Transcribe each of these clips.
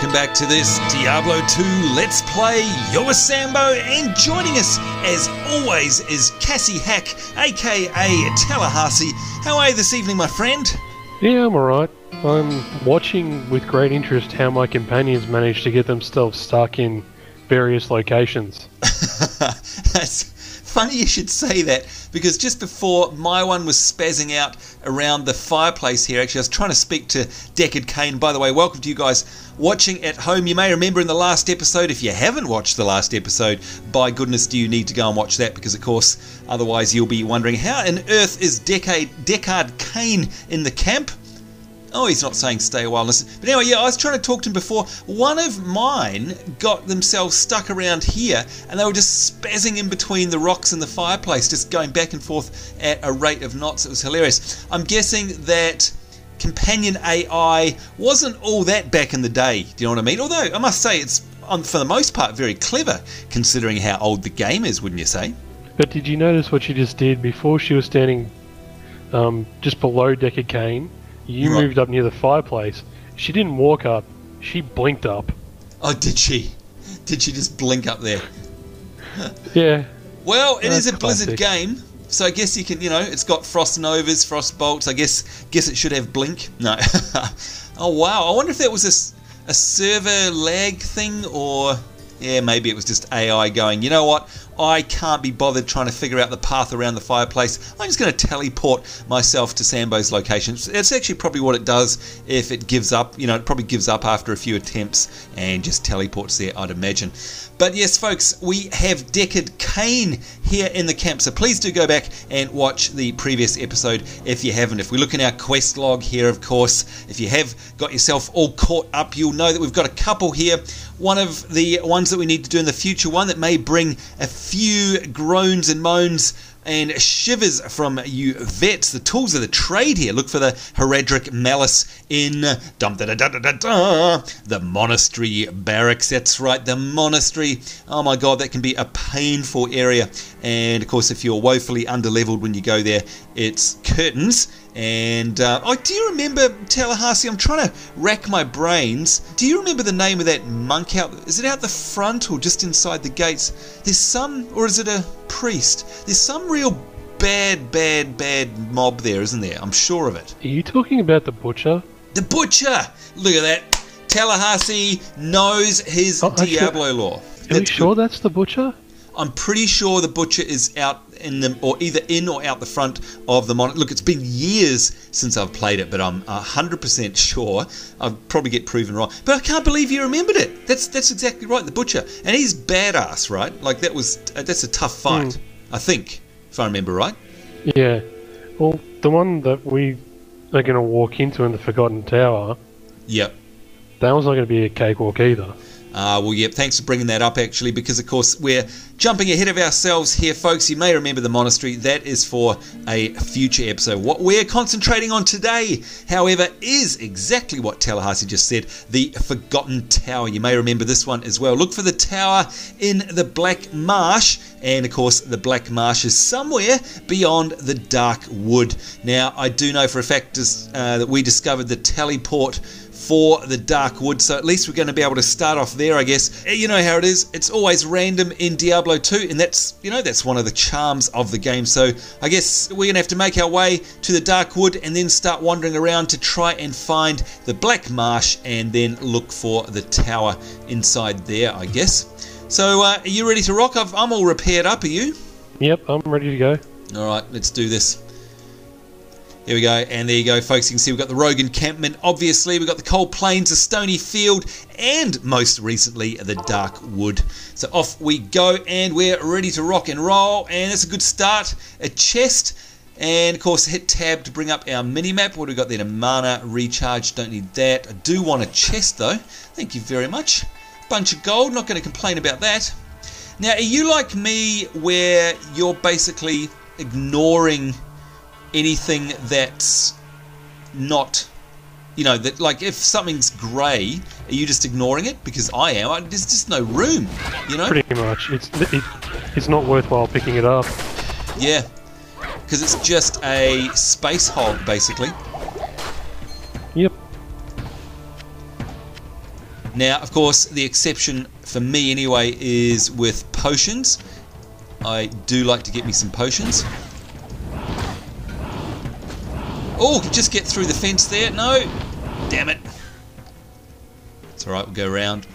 Welcome back to this Diablo 2 Let's Play. You're Sambo, and joining us, as always, is Cassie Hack, aka Tallahassee. How are you this evening, my friend? Yeah, I'm alright. I'm watching with great interest how my companions manage to get themselves stuck in various locations. That's funny you should say that, because just before my one was spazzing out around the fireplace here, actually I was trying to speak to Deckard Cain. By the way, welcome to you guys watching at home. You may remember in the last episode, if you haven't watched the last episode, by goodness do you need to go and watch that, because of course otherwise you'll be wondering how on earth is Deckard Cain in the camp. Oh, he's not saying stay a while. Listen. But anyway, yeah, I was trying to talk to him before. One of mine got themselves stuck around here, and they were just spazzing in between the rocks and the fireplace, just going back and forth at a rate of knots. It was hilarious. I'm guessing that companion AI wasn't all that back in the day. Do you know what I mean? Although, I must say, it's, for the most part, very clever, considering how old the game is, wouldn't you say? But did you notice what she just did before she was standing just below Deckard Cain? You moved up near the fireplace. She didn't walk up. She blinked up. Oh, did she? Did she just blink up there? Yeah. Well, it is a classic Blizzard game, so I guess you can, you know, it's got frost novas, frost bolts. I guess it should have blink. No. Oh, wow. I wonder if that was a server lag thing, or... yeah, maybe it was just AI going, you know what, I can't be bothered trying to figure out the path around the fireplace. I'm just going to teleport myself to Sambo's location. It's actually probably what it does if it gives up. You know, it probably gives up after a few attempts and just teleports there, I'd imagine. But yes, folks, we have Deckard Cain here in the camp, so please do go back and watch the previous episode if you haven't. If we look in our quest log here, of course, if you have got yourself all caught up, you'll know that we've got a couple here. One of the ones that we need to do in the future, one that may bring a few groans and moans and shivers from you vets. The tools of the trade here. Look for the Heraldric Malice in the monastery barracks. That's right, the monastery. Oh my god, that can be a painful area. And of course, if you're woefully underleveled when you go there, it's curtains. And oh, do you remember, Tallahassee? I'm trying to rack my brains. Do you remember the name of that monk out? Is it out the front or just inside the gates? There's some, or is it a priest? There's some real bad mob there, isn't there? I'm sure of it. Are you talking about the butcher? The butcher! Look at that. Tallahassee knows his Diablo lore. Are you sure that's the butcher? I'm pretty sure the butcher is out in the, or either in or out the front of the monitor. Look, it's been years since I've played it, but I'm 100% sure. I'll probably get proven wrong. But I can't believe you remembered it. That's exactly right, the butcher. And he's badass, right? Like, that's a tough fight, I think, if I remember right. Yeah. Well, the one that we are going to walk into in the Forgotten Tower, yep, that one's not going to be a cakewalk either. Well, yeah, thanks for bringing that up, actually, because, of course, we're jumping ahead of ourselves here, folks. You may remember the monastery. That is for a future episode. What we're concentrating on today, however, is exactly what Tallahassee just said, the Forgotten Tower. You may remember this one as well. Look for the tower in the Black Marsh, and, of course, the Black Marsh is somewhere beyond the Dark Wood. Now, I do know for a fact that we discovered the teleport for the Dark Wood, so at least we're going to be able to start off there, I guess. You know how it is. It's always random in Diablo 2, and that's, you know, that's one of the charms of the game. So I guess we're going to have to make our way to the Dark Wood and then start wandering around to try and find the Black Marsh and then look for the tower inside there, I guess. So are you ready to rock? I'm all repaired up, are you? Yep, I'm ready to go. Alright, let's do this. Here we go, and there you go, folks. You can see we've got the rogue encampment, obviously. We've got the cold plains, the stony field, and most recently, the Dark Wood. So off we go, and we're ready to rock and roll, and that's a good start. A chest, and of course, hit tab to bring up our mini-map. What have we got there? A mana recharge, don't need that. I do want a chest, though. Thank you very much. Bunch of gold, not going to complain about that. Now, are you like me, where you're basically ignoring anything that's not, you know, that, like, if something's grey, are you just ignoring it? Because I am. There's just no room, you know? Pretty much. It's not worthwhile picking it up. Yeah, because it's just a space hog, basically. Yep. Now, of course, the exception for me anyway is with potions. I do like to get me some potions. Oh, just get through the fence there. No, damn it. It's alright, we'll go around.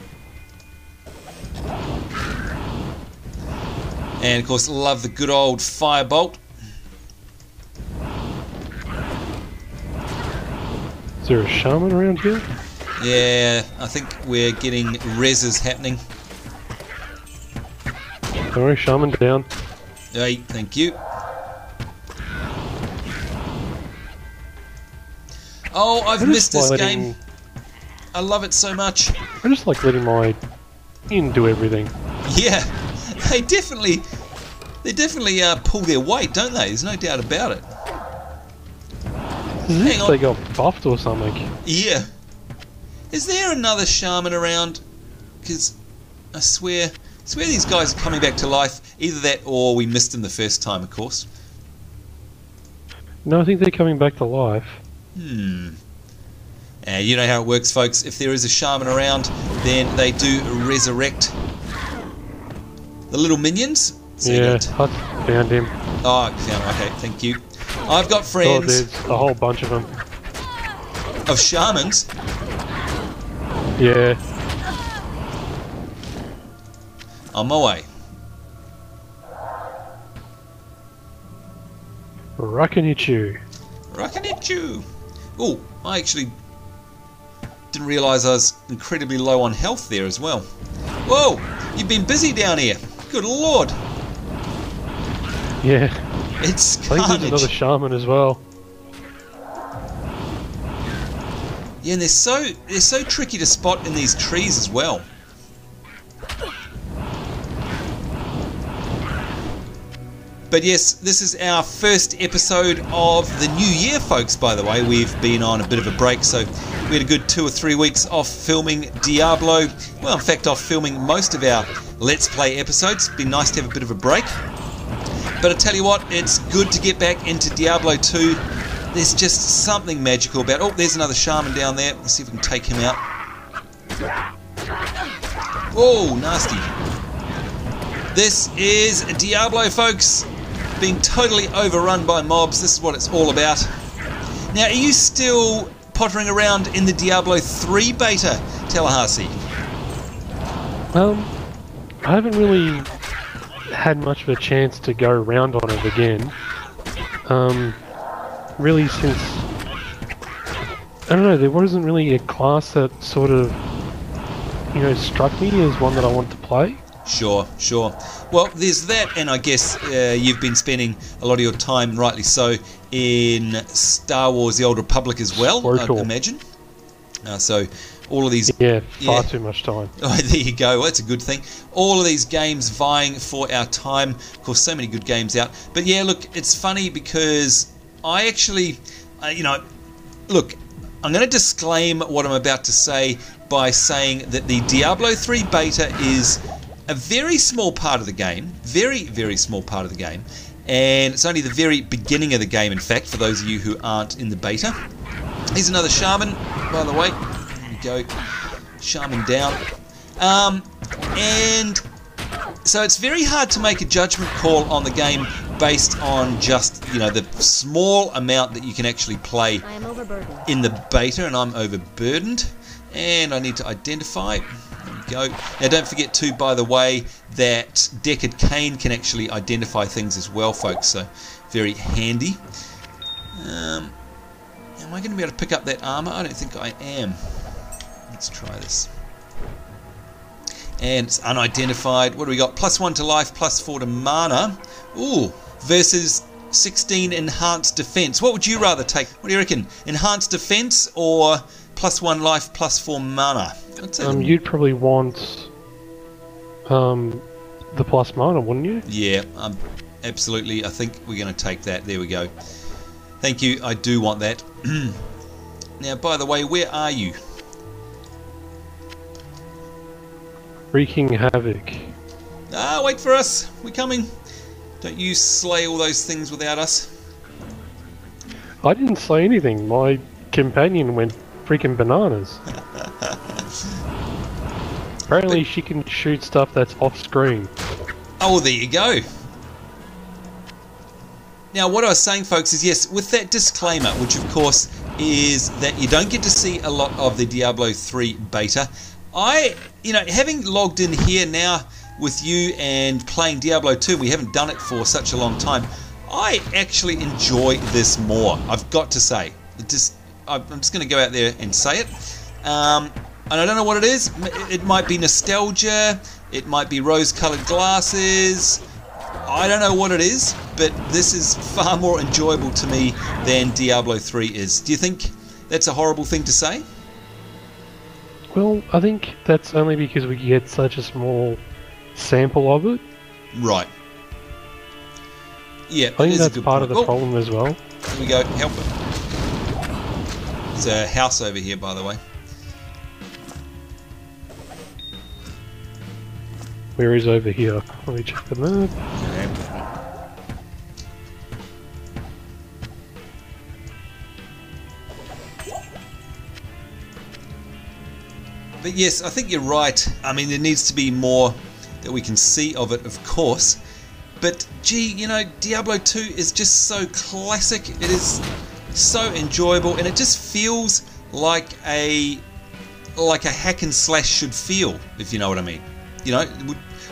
And of course, love the good old firebolt. Is there a shaman around here? Yeah, I think we're getting reses happening. Don't worry, shaman down. Hey, thank you. Oh, I've missed this game. I love it so much. I just like letting my in do everything. Yeah, they definitely pull their weight, don't they? There's no doubt about it. Hang on. They got buffed or something. Yeah. Is there another shaman around? Because I swear these guys are coming back to life. Either that or we missed them the first time, of course. No, I think they're coming back to life. You know how it works, folks. If there is a shaman around, then they do resurrect the little minions. So yeah, I found him. Oh, I found him. Okay, thank you. I've got friends. Oh, there's a whole bunch of them. Of shamans? Yeah. On my way. Rakanichu. Rakanichu. Oh, I actually didn't realise I was incredibly low on health there as well. Whoa, you've been busy down here. Good lord. Yeah. It's carnage. I think there's another shaman as well. Yeah, and they're so tricky to spot in these trees as well. But yes, this is our first episode of the new year, folks, by the way. We've been on a bit of a break, so we had a good 2 or 3 weeks off filming Diablo. Well, in fact, off filming most of our Let's Play episodes. It's been nice to have a bit of a break. But I tell you what, it's good to get back into Diablo 2. There's just something magical about it. Oh, there's another shaman down there. Let's see if we can take him out. Oh, nasty. This is Diablo, folks. Being totally overrun by mobs. This is what it's all about. Now, are you still pottering around in the Diablo 3 beta, Tallahassee? I haven't really had much of a chance to go around on it again. Really since... I don't know, there wasn't really a class that sort of, you know, struck me as one that I want to play. Sure. Well, there's that, and I guess you've been spending a lot of your time, rightly so, in Star Wars The Old Republic as well, I'd imagine. So, all of these... Yeah, far too much time. Oh, there you go. Well, that's a good thing. All of these games vying for our time. Of course, so many good games out. But yeah, look, it's funny because I actually, look, I'm going to disclaim what I'm about to say by saying that the Diablo 3 beta is a very small part of the game. Very, very small part of the game. And it's only the very beginning of the game, in fact, for those of you who aren't in the beta. Here's another shaman, by the way. There we go. Shaman down. And so it's very hard to make a judgment call on the game based on just, the small amount that you can actually play in the beta, and I'm overburdened. And I need to identify. There we go. Now don't forget too, by the way, that Deckard Cain can actually identify things as well, folks, so very handy. Am I going to be able to pick up that armor? I don't think I am. Let's try this. And it's unidentified. What do we got? +1 to life, +4 to mana. Ooh, versus 16 enhanced defense. What would you rather take? What do you reckon? Enhanced defense or +1 life, +4 mana? You'd probably want the plus mana, wouldn't you? Yeah, absolutely. I think we're going to take that. There we go. Thank you. I do want that. Now, by the way, where are you? Wreaking havoc. Ah, wait for us. We're coming. Don't you slay all those things without us. I didn't slay anything. My companion went freaking bananas. Apparently she can shoot stuff that's off screen. Oh, well, there you go. Now, what I was saying, folks, is yes, with that disclaimer, which of course is that you don't get to see a lot of the Diablo 3 beta, having logged in here now with you and playing Diablo 2, we haven't done it for such a long time, I actually enjoy this more, I've got to say. I'm just going to go out there and say it. And I don't know what it is. It might be nostalgia, it might be rose-coloured glasses, I don't know what it is, but this is far more enjoyable to me than Diablo 3 is. Do you think that's a horrible thing to say? Well, I think that's only because we get such a small sample of it. Right. Yeah, I think that's part of the problem as well. Here we go, help it. There's a house over here, by the way. Where is over here? Let me check the map. Okay. But yes, I think you're right. I mean, there needs to be more that we can see of it, of course. But gee, Diablo 2 is just so classic. It is so enjoyable, and it just feels like a hack and slash should feel, if you know what I mean.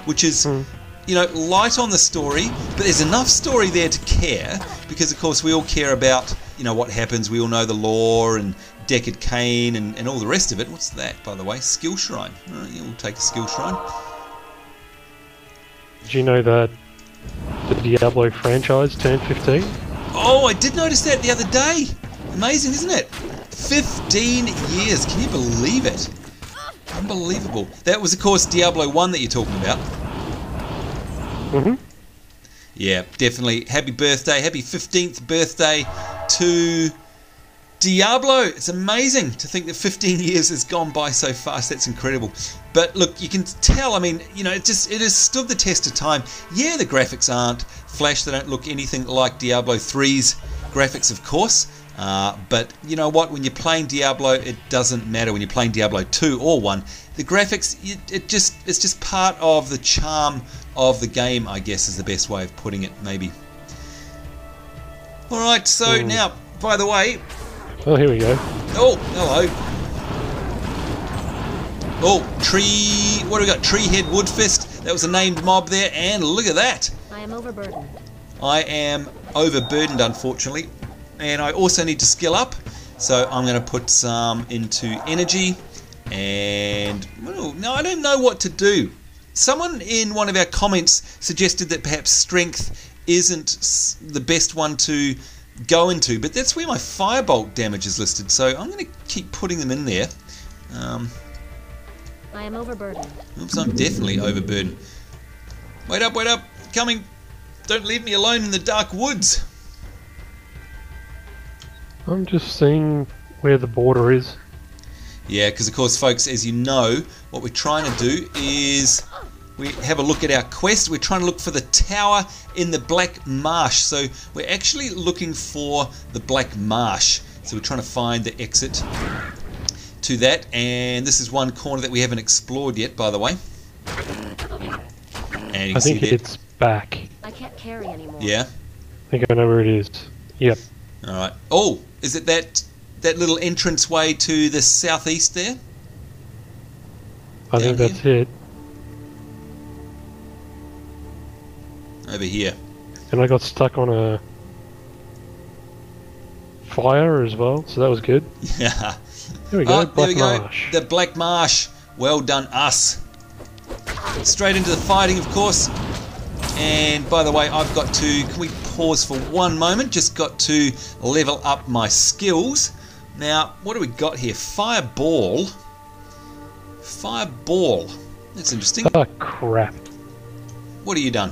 Which is, light on the story, but there's enough story there to care, because of course we all care about, what happens. We all know the lore and Deckard Cain and all the rest of it. What's that, by the way? Skill Shrine. We'll take a Skill Shrine. Did you know that the Diablo franchise turned 15? Oh, I did notice that the other day. Amazing, isn't it? 15 years. Can you believe it? Unbelievable. That was, of course, Diablo 1 that you're talking about. Mm-hmm. Yeah, definitely. Happy birthday. Happy 15th birthday to Diablo. It's amazing to think that 15 years has gone by so fast. That's incredible. But look, you can tell, I mean, it has stood the test of time. Yeah, the graphics aren't flash. They don't look anything like Diablo 3's graphics, of course. But you know what? When you're playing Diablo, it doesn't matter. When you're playing Diablo 2 or 1, the graphics, it's just part of the charm of the game, I guess, is the best way of putting it, maybe. Alright, so now, by the way... Oh, here we go. Oh, hello. Oh, tree... What do we got? Treehead Woodfist. That was a named mob there, and look at that. I am overburdened. I am overburdened, unfortunately. And I also need to skill up, so I'm going to put some into energy, and well, no, I don't know what to do. Someone in one of our comments suggested that perhaps strength isn't the best one to go into, but that's where my firebolt damage is listed, so I'm going to keep putting them in there. I am overburdened. Oops, I'm definitely overburdened. Wait up, coming. Don't leave me alone in the dark woods. I'm just seeing where the border is. Yeah, because of course, folks, as you know, what we're trying to do is we have a look at our quest. We're trying to look for the tower in the Black Marsh. So we're actually looking for the Black Marsh. So we're trying to find the exit to that. And this is one corner that we haven't explored yet, by the way. And you can I think see it's back. I can't carry anymore. Yeah? I think I know where it is. Yep. Alright. Oh, is it that little entrance way to the southeast there? I think that's it. Over here. And I got stuck on a fire as well, so that was good. Yeah. There we go, there we go. Marsh. The Black Marsh. Well done, us. Straight into the fighting, of course. And by the way, I've got to... Can we pause for one moment? Just got to level up my skills. Now, what do we got here? Fireball. Fireball. That's interesting. Oh, crap. What have you done?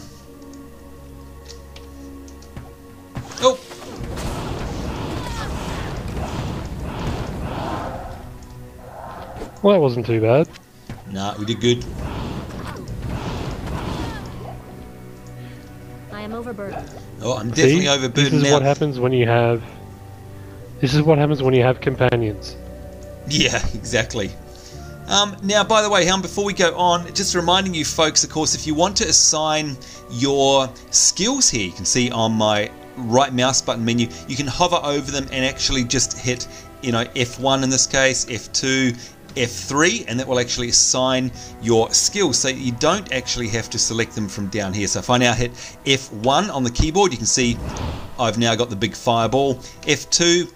Oh! Well, that wasn't too bad. Nah, we did good. I am overburdened. Oh, I'm definitely overburdened now. This is what happens when you have... This is what happens when you have companions. Yeah, exactly. Now, by the way, before we go on, just reminding you folks, of course, if you want to assign your skills here, you can see on my right mouse button menu, you can hover over them and actually just hit, F1 in this case, F2, F3, and that will actually assign your skills, so you don't actually have to select them from down here. So if I now hit F1 on the keyboard, you can see I've now got the big fireball. F2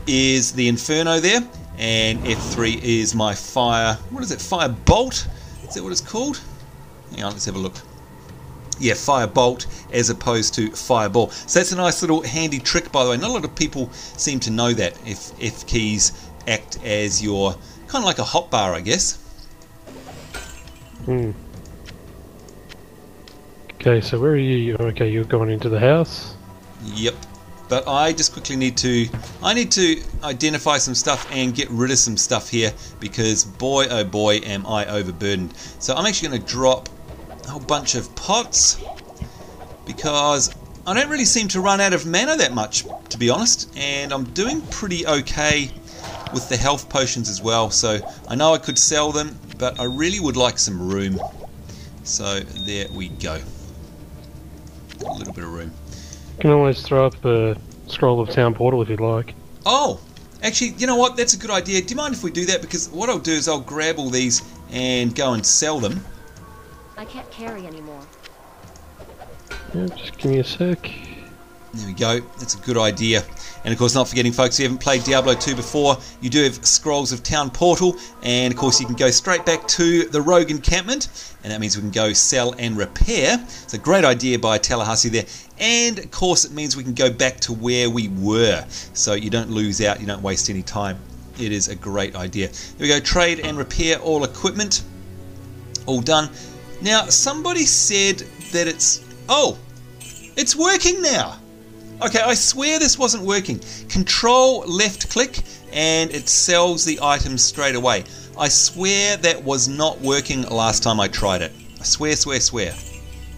is the inferno there, and F3 is my fire, what is it, fire bolt? Is that what it's called? Hang on, let's have a look. Yeah, fire bolt as opposed to fireball. So that's a nice little handy trick, by the way. Not a lot of people seem to know that. If F keys act as your, kind of like a hotbar, I guess. Okay, so where are you? Okay, you're going into the house. Yep. But I just quickly need to identify some stuff and get rid of some stuff here, because boy oh boy am I overburdened. So I'm actually going to drop a whole bunch of pots, because I don't really seem to run out of mana that much, to be honest, and I'm doing pretty okay with the health potions as well. So I know I could sell them, but I really would like some room. So there we go. A little bit of room. You can always throw up a scroll of town portal if you'd like. Oh, actually, you know what? That's a good idea. Do you mind if we do that? Because what I'll do is I'll grab all these and go and sell them. I can't carry anymore. Yeah, just give me a sec. There we go. That's a good idea. And of course, not forgetting, folks, if you haven't played Diablo 2 before, you do have Scrolls of Town Portal, and of course you can go straight back to the Rogue encampment, and that means we can go sell and repair. It's a great idea by Tallahassee there, and of course it means we can go back to where we were, so you don't lose out, you don't waste any time. It is a great idea. Here we go, trade and repair all equipment. All done. Now, somebody said that it's working now. Okay, I swear this wasn't working. Control left click and it sells the items straight away. I swear that was not working last time I tried it. I swear, swear, swear.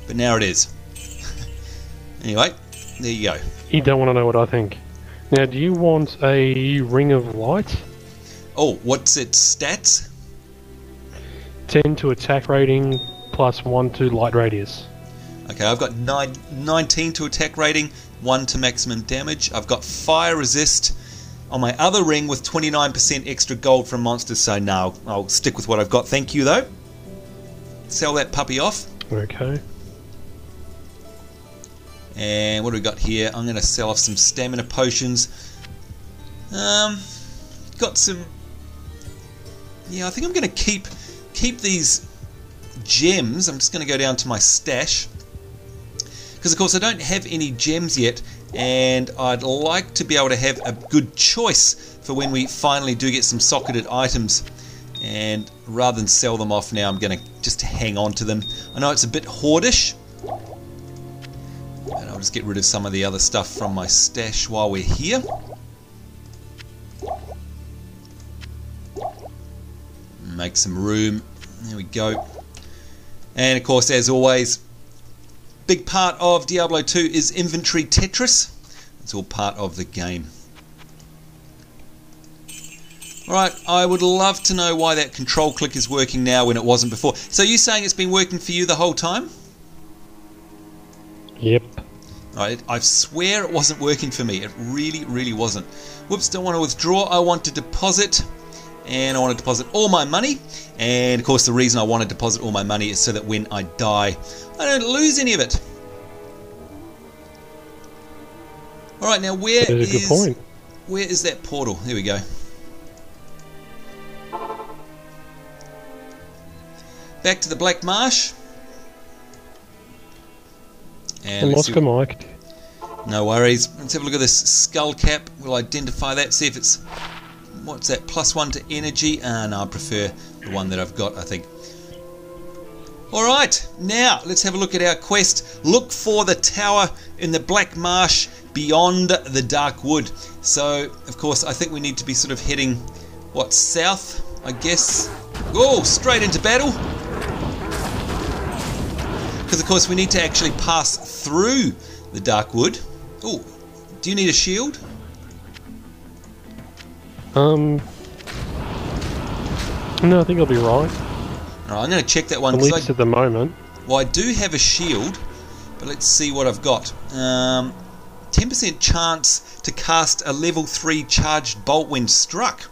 But now it is. Anyway, there you go. You don't want to know what I think. Now, do you want a ring of light? Oh, what's its stats? 10 to attack rating, plus 1 to light radius. Okay, I've got 19 to attack rating, 1 to maximum damage. I've got fire resist on my other ring with 29% extra gold from monsters, so no, I'll stick with what I've got. Thank you, though. Sell that puppy off. Okay. And what do we got here? I'm going to sell off some stamina potions. Got some... Yeah, I think I'm going to keep these gems. I'm just going to go down to my stash, because of course I don't have any gems yet, and I'd like to be able to have a good choice for when we finally do get some socketed items. And rather than sell them off now, I'm going to just hang on to them. I know it's a bit hoardish, and I'll just get rid of some of the other stuff from my stash while we're here. Make some room. There we go. And of course, as always, big part of Diablo 2 is inventory Tetris. It's all part of the game. Alright, I would love to know why that control click is working now when it wasn't before. So you're saying it's been working for you the whole time? Yep. Alright, I swear it wasn't working for me. It really, really wasn't. Whoops, don't want to withdraw. I want to deposit. And I want to deposit all my money. And of course the reason I want to deposit all my money is so that when I die, I don't lose any of it. Alright, now where is that portal? There we go. Back to the Black Marsh. And lost a mic. No worries. Let's have a look at this skull cap. We'll identify that, see if it's... What's that? +1 to energy? No, I prefer the one that I've got, I think. Alright, now let's have a look at our quest. Look for the tower in the Black Marsh beyond the Dark Wood. So, of course, I think we need to be sort of heading, what, south, I guess? Oh, straight into battle. Because, of course, we need to actually pass through the Dark Wood. Oh, do you need a shield? No, I think I'll be right. Alright, I'm going to check that one. At least at the moment. Well, I do have a shield, but let's see what I've got. 10% chance to cast a level 3 charged bolt when struck.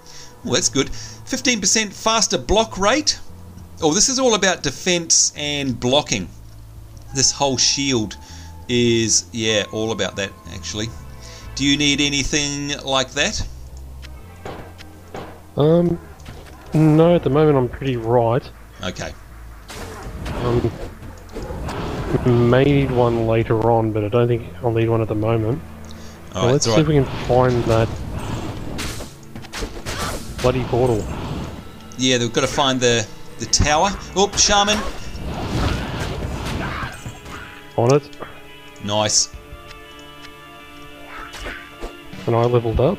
Well, that's good. 15% faster block rate. Oh, this is all about defense and blocking. This whole shield is, yeah, all about that, actually. Do you need anything like that? No, at the moment I'm pretty right. Okay. May need one later on, but I don't think I'll need one at the moment. All right, let's see if we can find that bloody portal. Yeah, they've got to find the tower. Oh, shaman. On it. Nice. And I leveled up.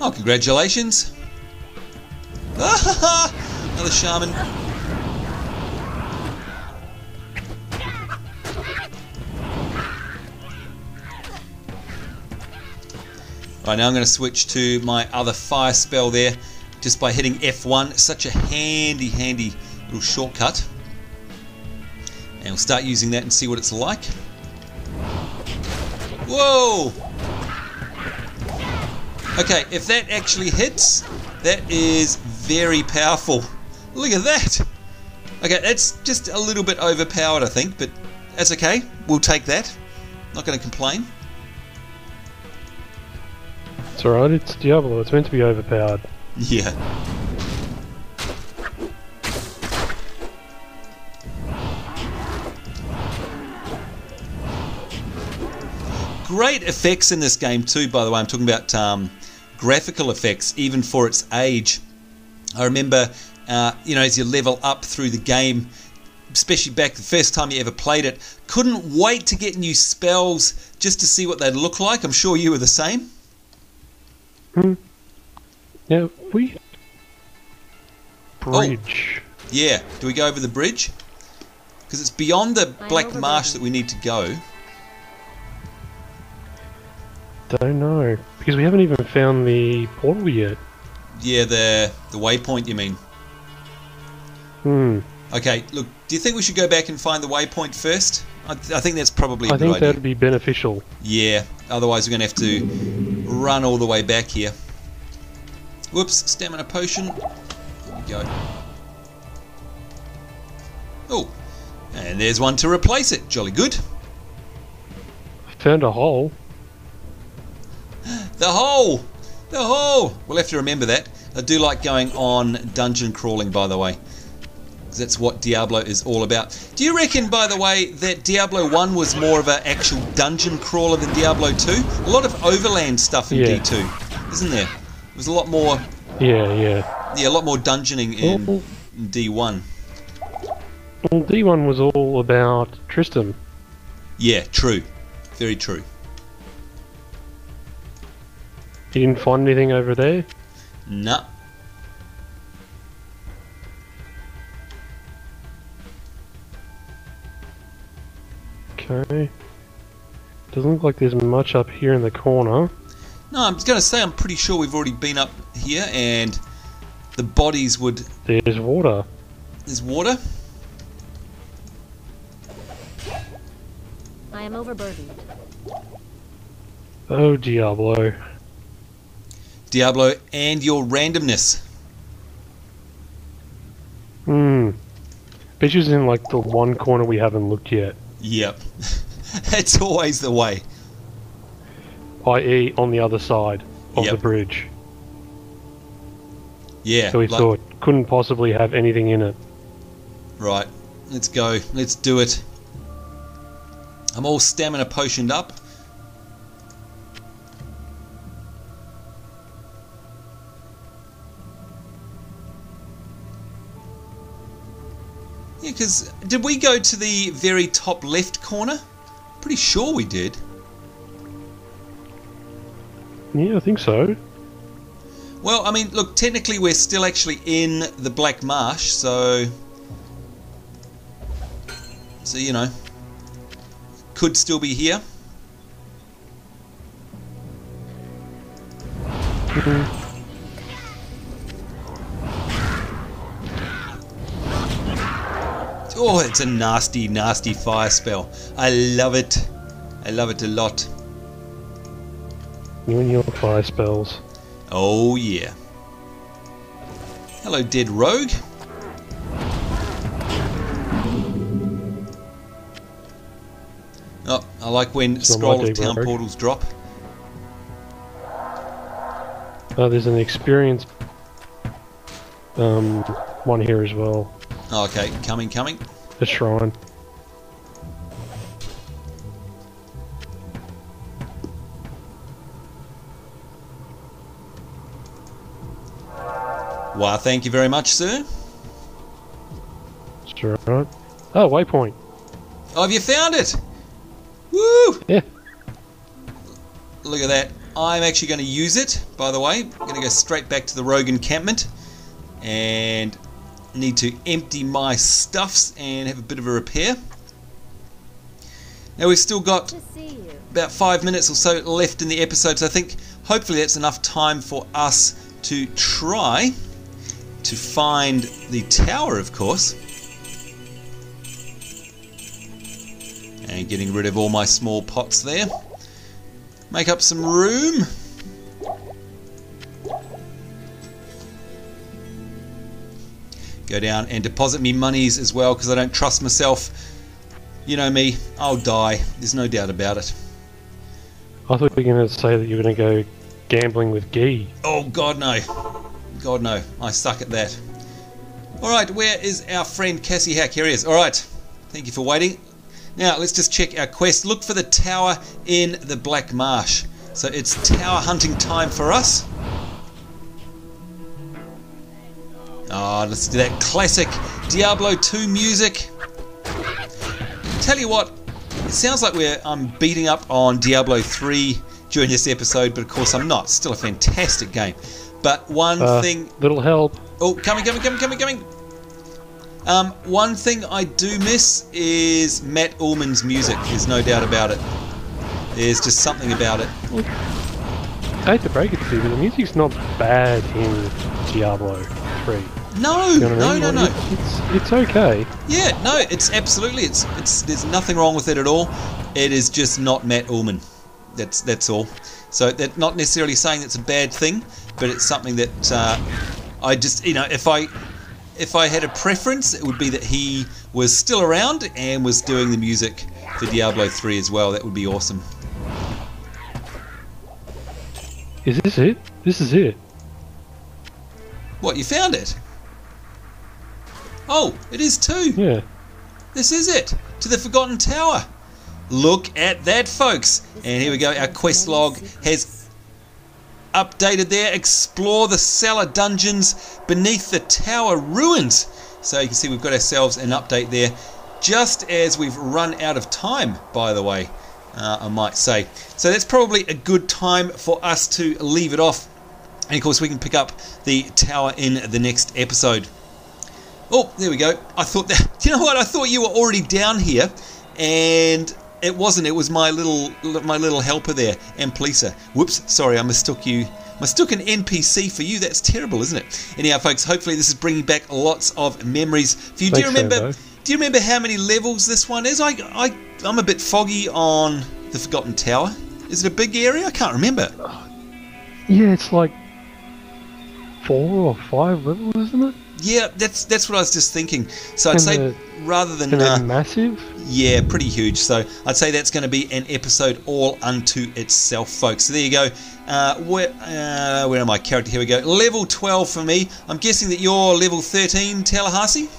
Oh, congratulations. Another shaman. Right, now I'm going to switch to my other fire spell there just by hitting F1. Such a handy little shortcut. And we'll start using that and see what it's like. Whoa! Okay, if that actually hits, that is very powerful. Look at that! Okay, that's just a little bit overpowered, I think, but that's okay. We'll take that. Not going to complain. It's alright, it's Diablo, it's meant to be overpowered. Yeah. Great effects in this game too, by the way. I'm talking about graphical effects, even for its age. I remember, you know, as you level up through the game, especially back the first time you ever played it, couldn't wait to get new spells just to see what they'd look like. I'm sure you were the same. Yeah, bridge. Oh, yeah, do we go over the bridge? Because it's beyond the Black Marsh that we need to go. Don't know, because we haven't even found the portal yet. Yeah, the waypoint, you mean? Okay, look, do you think we should go back and find the waypoint first? I think that's probably a good idea. I think that'd be beneficial. Yeah, otherwise we're going to have to run all the way back here. Whoops, stamina potion. There we go. Oh, and there's one to replace it. Jolly good. Found a hole. The hole! The hole! We'll have to remember that. I do like going on dungeon crawling, by the way. That's what Diablo is all about. Do you reckon, by the way, that Diablo 1 was more of an actual dungeon crawler than Diablo 2? A lot of overland stuff in D2, isn't there? It was a lot more... Yeah, a lot more dungeoning in D1. Well, D1 was all about Tristan. Yeah, true. Very true. You didn't find anything over there? Nah. Okay. Doesn't look like there's much up here in the corner. No, I'm going to say I'm pretty sure we've already been up here and the bodies would... There's water. There's water? I am overburdened. Oh, Diablo. Diablo and your randomness. Bet you's in like the one corner we haven't looked yet. Yep. That's always the way. I.e. on the other side of Yep. the bridge. Yeah. So we thought, couldn't possibly have anything in it. Right. Let's go. Let's do it. I'm all stamina potioned up. Yeah, because did we go to the very top left corner? Pretty sure we did. Yeah, I think so. Well, I mean, look, technically we're still actually in the Black Marsh, so you know, could still be here. Oh, it's a nasty, nasty fire spell. I love it. I love it a lot. You and your fire spells. Oh, yeah. Hello, dead rogue. Oh, I like when scroll of town portals drop. Oh, there's an experience one here as well. Oh, okay, coming. A shrine. Wow, thank you very much, sir. Sure. Right. Oh, waypoint. Oh, have you found it? Woo! Yeah. Look at that. I'm actually going to use it, by the way. I'm going to go straight back to the rogue encampment. And need to empty my stuffs and have a bit of a repair. Now we've still got about 5 minutes or so left in the episode, so I think hopefully that's enough time for us to try to find the tower, of course. And getting rid of all my small pots there. Make up some room. Go down and deposit me monies as well, because I don't trust myself. You know me, I'll die. There's no doubt about it. I thought you were going to say that you were going to go gambling with Guy. Oh, God no. God no. I suck at that. Alright, where is our friend Cassie Hack? Here he is. Alright. Thank you for waiting. Now, let's just check our quest. Look for the tower in the Black Marsh. So it's tower hunting time for us. Oh, let's do that classic Diablo 2 music. Tell you what, it sounds like I'm beating up on Diablo 3 during this episode, but of course I'm not. It's still a fantastic game. But one thing... Little help. Oh, coming. One thing I do miss is Matt Ullman's music. There's no doubt about it. There's just something about it. I hate to break it to you, but the music's not bad in Diablo 3. No, you know what I mean? No. It's okay. Yeah, no, it's absolutely. It's there's nothing wrong with it at all. It is just not Matt Ullman. That's all. So that's not necessarily saying that's a bad thing, but it's something that I just, if I had a preference, it would be that he was still around and was doing the music for Diablo 3 as well. That would be awesome. Is this it? This is it. What, you found it? Oh, it is too. Yeah. This is it. To the Forgotten Tower. Look at that, folks. And here we go. Our quest log has updated there. Explore the cellar dungeons beneath the tower ruins. So you can see we've got ourselves an update there. Just as we've run out of time, by the way, I might say. So that's probably a good time for us to leave it off. And of course we can pick up the tower in the next episode. Oh, there we go. I thought that... You know what? I thought you were already down here, and it wasn't. It was my little helper there, Amplisa. Whoops, sorry, I mistook you. Mistook an NPC for you. That's terrible, isn't it? Anyhow, folks, hopefully this is bringing back lots of memories for you. Thanks, do you remember how many levels this one is? I'm a bit foggy on the Forgotten Tower. Is it a big area? I can't remember. Yeah, it's like 4 or 5 levels, isn't it? Yeah, that's what I was just thinking. So I'd say rather than massive. Yeah, pretty huge. So I'd say that's going to be an episode all unto itself, folks. So there you go. Where am I? Character. Here we go. Level 12 for me. I'm guessing that you're level 13, Tallahassee.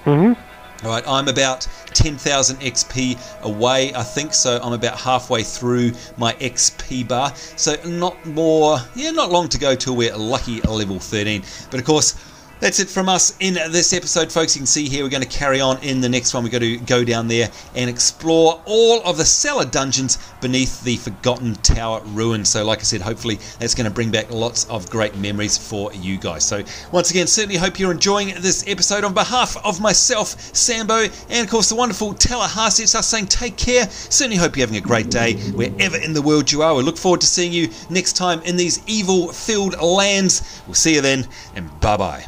All right, I'm about 10,000 XP away, I think, so I'm about halfway through my XP bar. So not long to go till we're lucky level 13. But of course, that's it from us in this episode, folks. You can see here we're going to carry on in the next one. We're going to go down there and explore all of the cellar dungeons beneath the Forgotten Tower ruins. So like I said, hopefully that's going to bring back lots of great memories for you guys. So once again, certainly hope you're enjoying this episode. On behalf of myself, Sambo, and of course the wonderful Tallahassee, it's us saying take care. Certainly hope you're having a great day wherever in the world you are. We look forward to seeing you next time in these evil-filled lands. We'll see you then, and bye-bye.